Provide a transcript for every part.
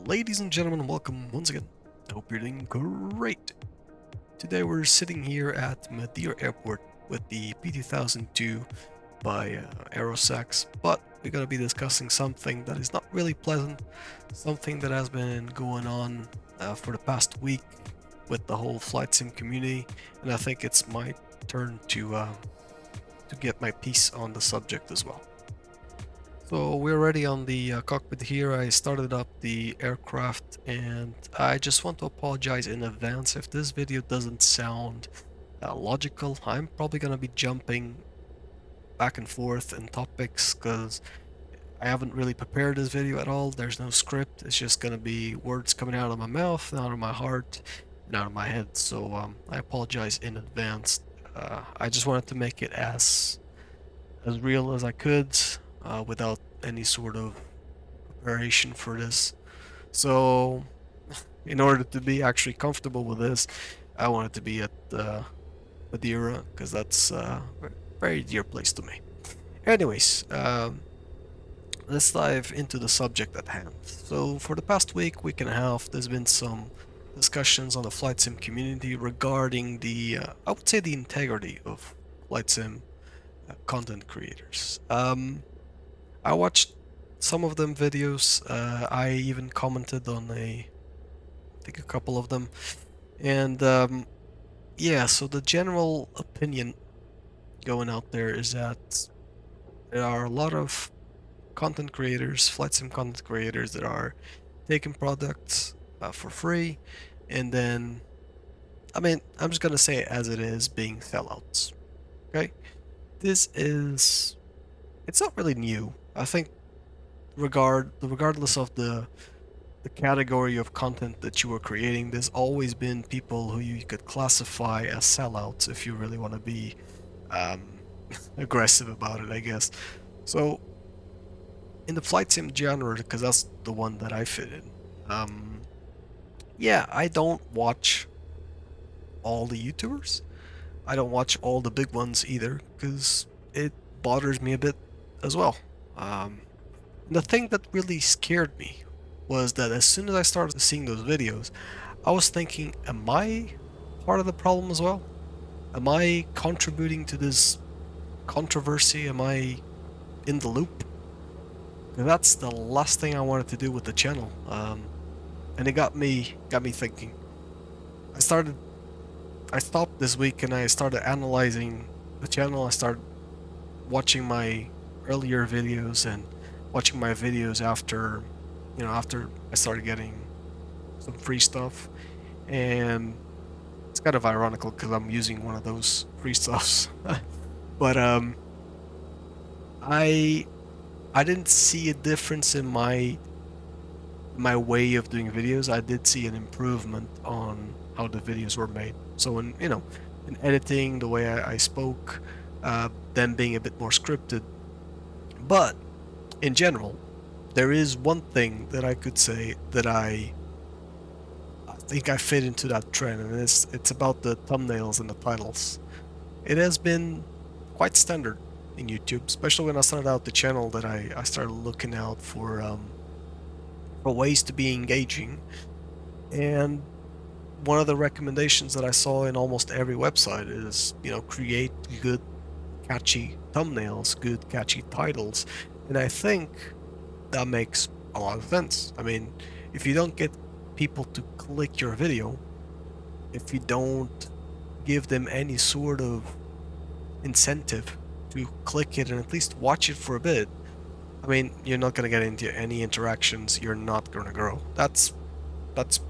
Ladies and gentlemen, welcome once again. I hope you're doing great. Today we're sitting here at Madeira Airport with the P2002 by AIRTAXI, but we're going to be discussing something that is not really pleasant, something that has been going on for the past week with the whole flight sim community, and I think it's my turn to get my piece on the subject as well. So we're already on the cockpit here. I started up the aircraft and I just want to apologize in advance if this video doesn't sound logical. I'm probably going to be jumping back and forth in topics because I haven't really prepared this video at all. There's no script. It's just going to be words coming out of my mouth, and out of my heart, and out of my head. So I apologize in advance. I just wanted to make it as real as I could. Without any sort of preparation for this. So in order to be actually comfortable with this, I wanted to be at Madeira because that's a very dear place to me. Anyways, let's dive into the subject at hand. So for the past week and a half, there's been some discussions on the flight sim community regarding the, I would say, the integrity of flight sim content creators. I watched some of them videos. I even commented on I think a couple of them, and yeah. So the general opinion going out there is that there are a lot of content creators, flight sim content creators, that are taking products for free, and then, I mean, I'm just gonna say it as it is, being sellouts. Okay, it's not really new. I think regardless of the category of content that you are creating, there's always been people who you could classify as sellouts if you really want to be aggressive about it, I guess. So in the flight sim genre, because that's the one that I fit in, yeah, I don't watch all the YouTubers. I don't watch all the big ones either, because it bothers me a bit as well. The thing that really scared me was that as soon as I started seeing those videos, I was thinking, am I part of the problem as well? Am I contributing to this controversy? Am I in the loop? And that's the last thing I wanted to do with the channel. And it got me thinking. I stopped this week and I started analyzing the channel. I started watching my earlier videos and watching my videos after I started getting some free stuff, and it's kind of ironical because I'm using one of those free stuffs. But I didn't see a difference in my way of doing videos. I did see an improvement on how the videos were made. So in editing, the way I spoke, them being a bit more scripted. But in general, there is one thing that I could say that I think I fit into that trend, and it's about the thumbnails and the titles. It has been quite standard in YouTube, especially when I started out the channel, that I started looking out for ways to be engaging. And one of the recommendations that I saw in almost every website is, create good, catchy thumbnails, good, catchy titles. And I think that makes a lot of sense. I mean, if you don't get people to click your video, if you don't give them any sort of incentive to click it and at least watch it for a bit, I mean, you're not going to get into any interactions, you're not going to grow. That's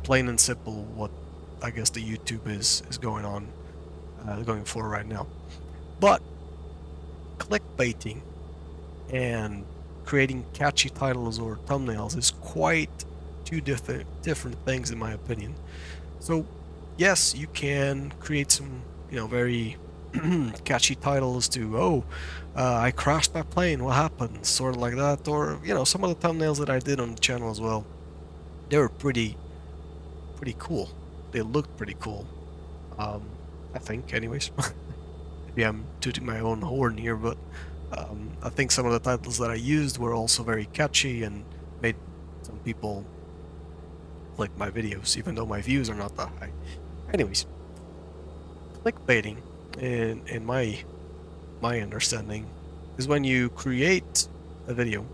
plain and simple what I guess the YouTube is going on, going for right now. But clickbaiting and creating catchy titles or thumbnails is quite two different things, in my opinion. So yes, you can create some very catchy titles to, I crashed my plane, what happened, sort of like that. Or some of the thumbnails that I did on the channel as well, they were pretty cool. They looked pretty cool, I think, anyways. Maybe I'm tooting my own horn here, but I think some of the titles that I used were also very catchy and made some people click my videos, even though my views are not that high. Anyways, clickbaiting, in my understanding, is when you create a video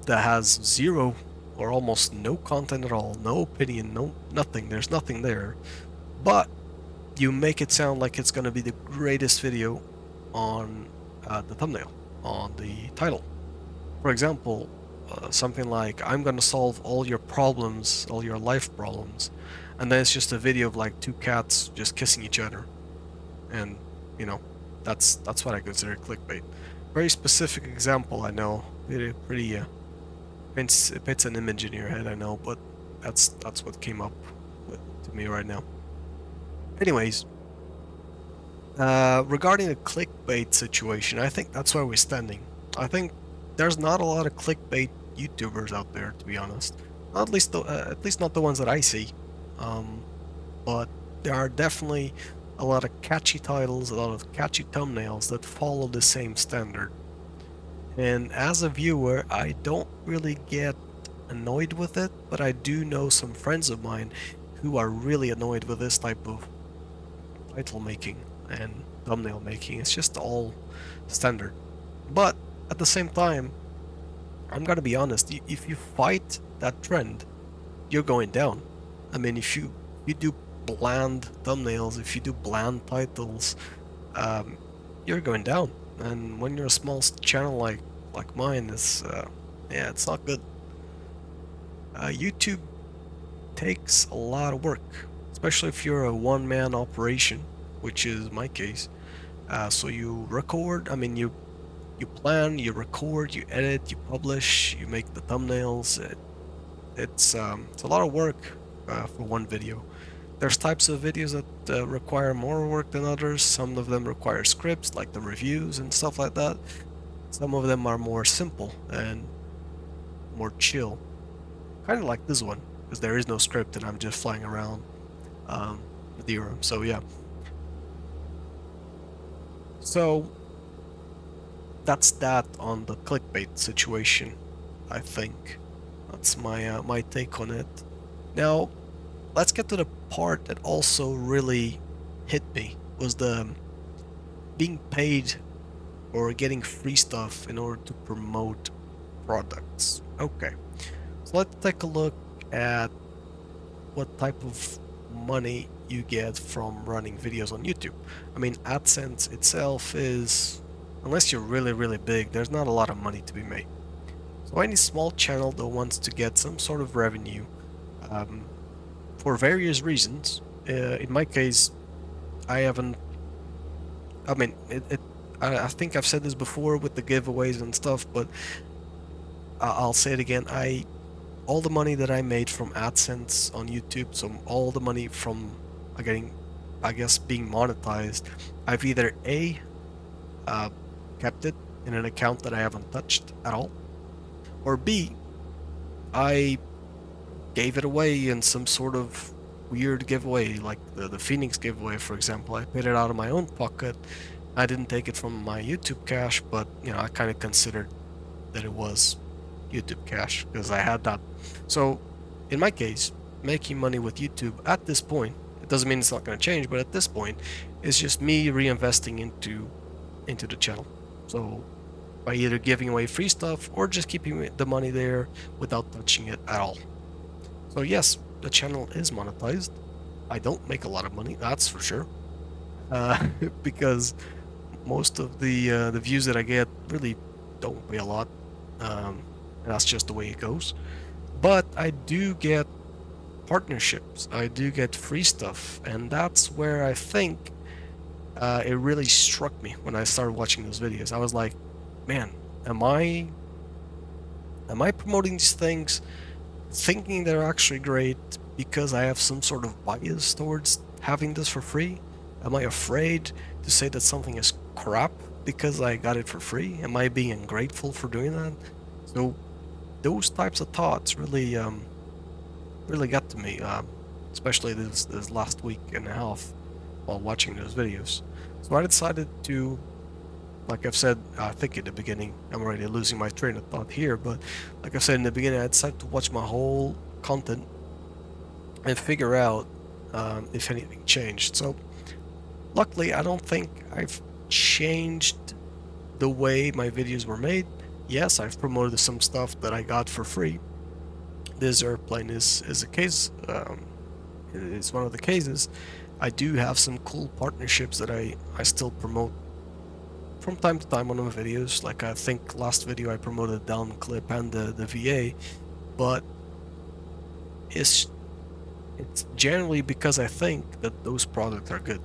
that has zero or almost no content at all, no opinion, no nothing, there's nothing there, but you make it sound like it's going to be the greatest video on the thumbnail, on the title. For example, something like, I'm going to solve all your problems, all your life problems, and then it's just a video of like two cats just kissing each other. And, you know, that's what I consider clickbait. Very specific example, I know. Pretty paints an image in your head, I know, but that's what came up to me right now. Anyways, regarding the clickbait situation, I think that's where we're standing. I think there's not a lot of clickbait YouTubers out there, to be honest. At least not the ones that I see. But there are definitely a lot of catchy titles, a lot of catchy thumbnails that follow the same standard. And as a viewer, I don't really get annoyed with it, but I do know some friends of mine who are really annoyed with this type of title making and thumbnail making. It's just all standard. But at the same time, I'm gonna be honest, if you fight that trend, you're going down. I mean, if you do bland thumbnails, if you do bland titles, you're going down. And when you're a small channel like mine, it's yeah, it's not good. YouTube takes a lot of work, especially if you're a one-man operation, which is my case. So you record, I mean, you plan, you record, you edit, you publish, you make the thumbnails. It's a lot of work for one video. There's types of videos that require more work than others. Some of them require scripts, like the reviews and stuff like that. Some of them are more simple and more chill. Kind of like this one, because there is no script and I'm just flying around Madeira. So yeah. So that's that on the clickbait situation, I think. That's my my take on it. Now, let's get to the part that also really hit me, was the being paid or getting free stuff in order to promote products. Okay, so let's take a look at what type of money you get from running videos on YouTube. I mean, AdSense itself is, unless you're really big, there's not a lot of money to be made. So any small channel that wants to get some sort of revenue, for various reasons, in my case, I haven't, I mean, I think I've said this before with the giveaways and stuff, but I'll say it again. All the money that I made from AdSense on YouTube, so all the money from getting, I guess, being monetized, I've either kept it in an account that I haven't touched at all, or B, I gave it away in some sort of weird giveaway, like the Phoenix giveaway, for example. I paid it out of my own pocket. I didn't take it from my YouTube cash, but you know, I kind of considered that it was YouTube cash because I had that. So in my case, making money with YouTube at this point, it doesn't mean it's not going to change, but at this point, it's just me reinvesting into the channel. So by either giving away free stuff or just keeping the money there without touching it at all. So yes, the channel is monetized. I don't make a lot of money, that's for sure, because most of the views that I get really don't pay a lot. And that's just the way it goes. But I do get partnerships. I do get free stuff, and that's where I think it really struck me when I started watching those videos. I was like, man, am I promoting these things thinking they're actually great because I have some sort of bias towards having this for free? Am I afraid to say that something is crap because I got it for free? Am I being ungrateful for doing that? So those types of thoughts really really got to me, especially this last week and a half while watching those videos. So I decided to, like I've said, I think in the beginning, I'm already losing my train of thought here, but like I said in the beginning, I decided to watch my whole content and figure out if anything changed. So luckily, I don't think I've changed the way my videos were made. Yes, I've promoted some stuff that I got for free. This airplane is a case. It's one of the cases. I do have some cool partnerships that I still promote from time to time on my videos. Like I think last video I promoted DelanClip and the VA, but it's generally because I think that those products are good.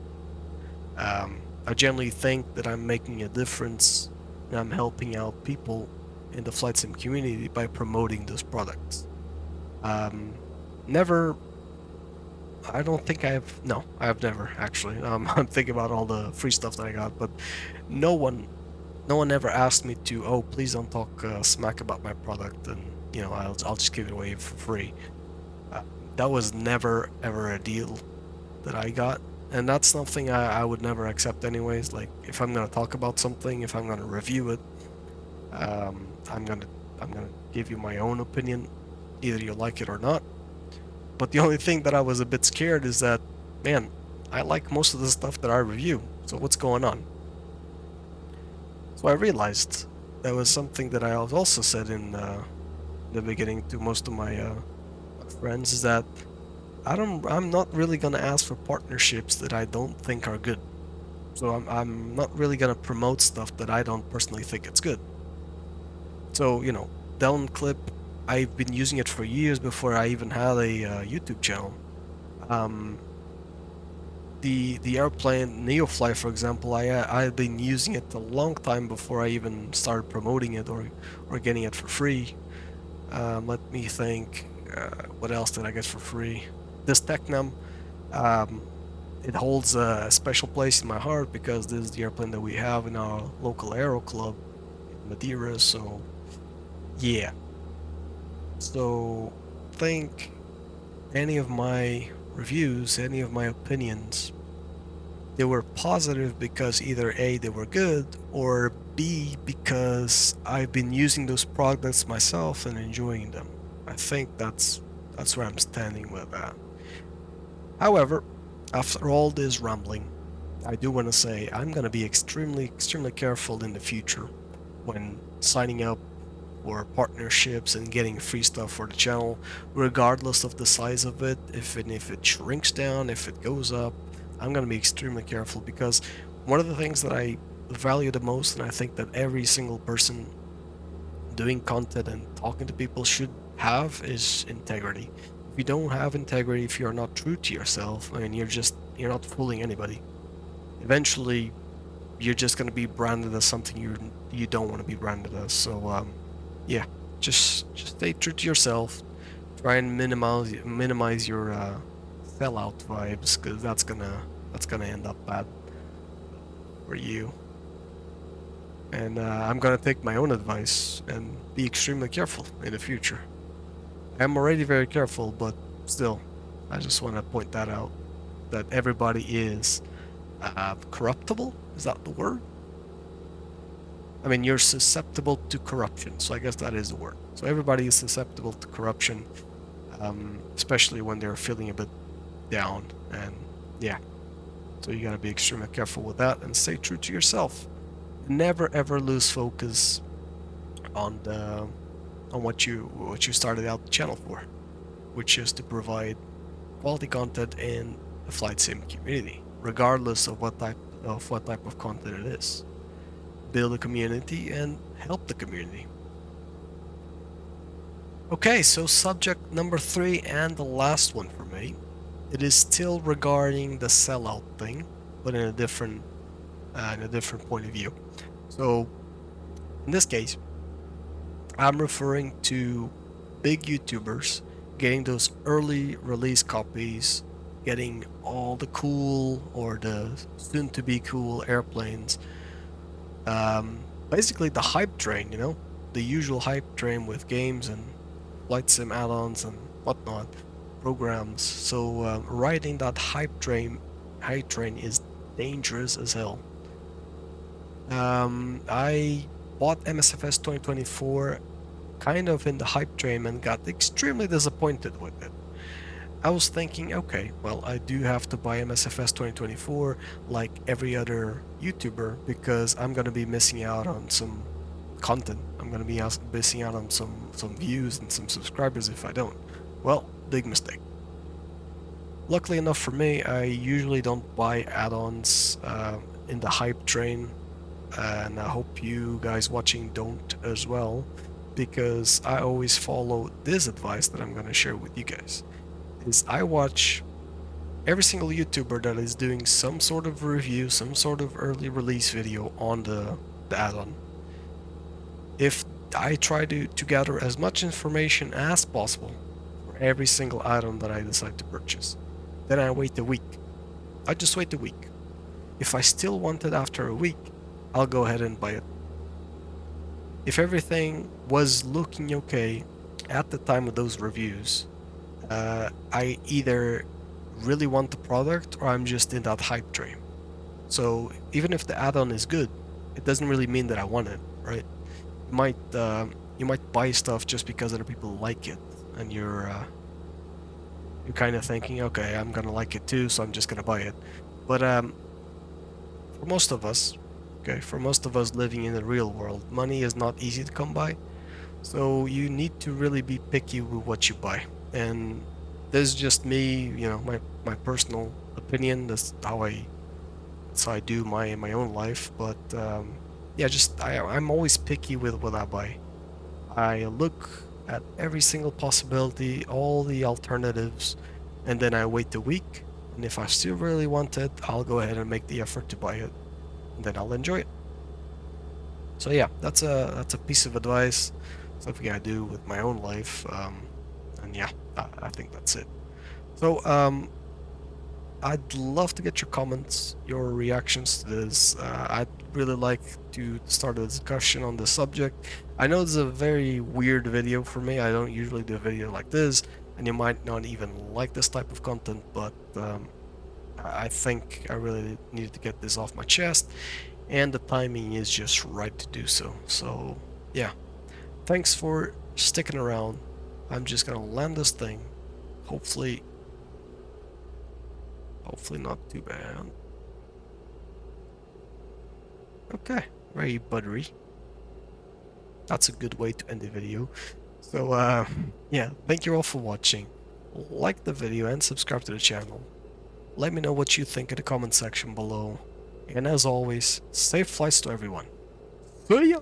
I generally think that I'm making a difference and I'm helping out people in the flight sim community by promoting those products. Never, I don't think no, I've never actually. I'm thinking about all the free stuff that I got, but no one ever asked me to, oh, please don't talk smack about my product, and you know, I'll just give it away for free. That was never ever a deal that I got, and that's something I would never accept anyways. Like if I'm gonna talk about something, if I'm gonna review it, I'm gonna give you my own opinion, either you like it or not. But the only thing that I was a bit scared is that, man, I like most of the stuff that I review, so what's going on? So I realized that was something that I also said in the beginning to most of my friends, is that I'm not really gonna ask for partnerships that I don't think are good. So I'm not really gonna promote stuff that I don't personally think it's good. So, you know, DelanClip, I've been using it for years before I even had a YouTube channel. The airplane NeoFly, for example, I've been using it a long time before I even started promoting it or getting it for free. Let me think. What else did I get for free? This Technam. It holds a special place in my heart because this is the airplane that we have in our local aero club in Madeira. So yeah. So think any of my reviews, any of my opinions, they were positive because either A, they were good, or B, because I've been using those products myself and enjoying them. I think that's where I'm standing with that. However, after all this rambling, I do want to say I'm going to be extremely careful in the future when signing up for partnerships and getting free stuff for the channel, regardless of the size of it. If it shrinks down, if it goes up, I'm going to be extremely careful, because one of the things that I value the most, and I think that every single person doing content and talking to people should have, is integrity. If you don't have integrity, if you're not true to yourself, I mean, you're not fooling anybody. Eventually, you're just going to be branded as something you don't want to be branded as. So yeah, just stay true to yourself. Try and minimize your sellout vibes, because that's gonna end up bad for you. And I'm gonna take my own advice and be extremely careful in the future. I'm already very careful, but still, I just want to point that out, that everybody is corruptible. Is that the word? I mean, you're susceptible to corruption, so I guess that is the word. So everybody is susceptible to corruption, especially when they're feeling a bit down, and yeah. So you gotta be extremely careful with that and stay true to yourself. Never ever lose focus on what you started out the channel for, which is to provide quality content in the flight sim community, regardless of what type of content it is. Build a community and help the community. Okay, so subject number 3 and the last one for me. It is still regarding the sellout thing, but in a different point of view. So in this case, I'm referring to big YouTubers getting those early release copies, getting all the cool or the soon-to-be cool airplanes. Basically the hype train, you know, the usual hype train with games and flight sim add-ons and whatnot, programs. So riding that hype train is dangerous as hell. I bought MSFS 2024 kind of in the hype train and got extremely disappointed with it. I was thinking, okay, well, I do have to buy MSFS 2024 like every other YouTuber because I'm gonna be missing out on some content. I'm gonna be missing out on some views and some subscribers if I don't. Well, big mistake. Luckily enough for me, I usually don't buy add-ons in the hype train, and I hope you guys watching don't as well, because I always follow this advice that I'm gonna share with you guys. Is I watch every single YouTuber that is doing some sort of review, some sort of early release video on the add-on. If I try to gather as much information as possible for every single add-on that I decide to purchase, then I wait a week. I just wait a week. If I still want it after a week, I'll go ahead and buy it. If everything was looking okay at the time of those reviews, I either really want the product or I'm just in that hype train. So even if the add-on is good, it doesn't really mean that I want it, right? You might buy stuff just because other people like it, and you're kind of thinking, okay, I'm gonna like it too, so I'm just gonna buy it. But for most of us, okay, for most of us living in the real world, money is not easy to come by. So you need to really be picky with what you buy. And this is just me, you know, my personal opinion. That's how I do my own life. But yeah, I'm always picky with what I buy. I look at every single possibility, all the alternatives, and then I wait a week. And if I still really want it, I'll go ahead and make the effort to buy it, and then I'll enjoy it. So yeah, that's a piece of advice, something I do with my own life, and yeah, I think that's it. So I'd love to get your comments, your reactions to this. I'd really like to start a discussion on the subject. I know it's a very weird video for me. I don't usually do a video like this, and you might not even like this type of content, but I think I really needed to get this off my chest, and the timing is just right to do so. So yeah, thanks for sticking around. I'm just gonna land this thing. Hopefully not too bad. Okay, very buttery. That's a good way to end the video. So yeah, thank you all for watching. Like the video and subscribe to the channel. Let me know what you think in the comment section below. And as always, safe flights to everyone. See ya!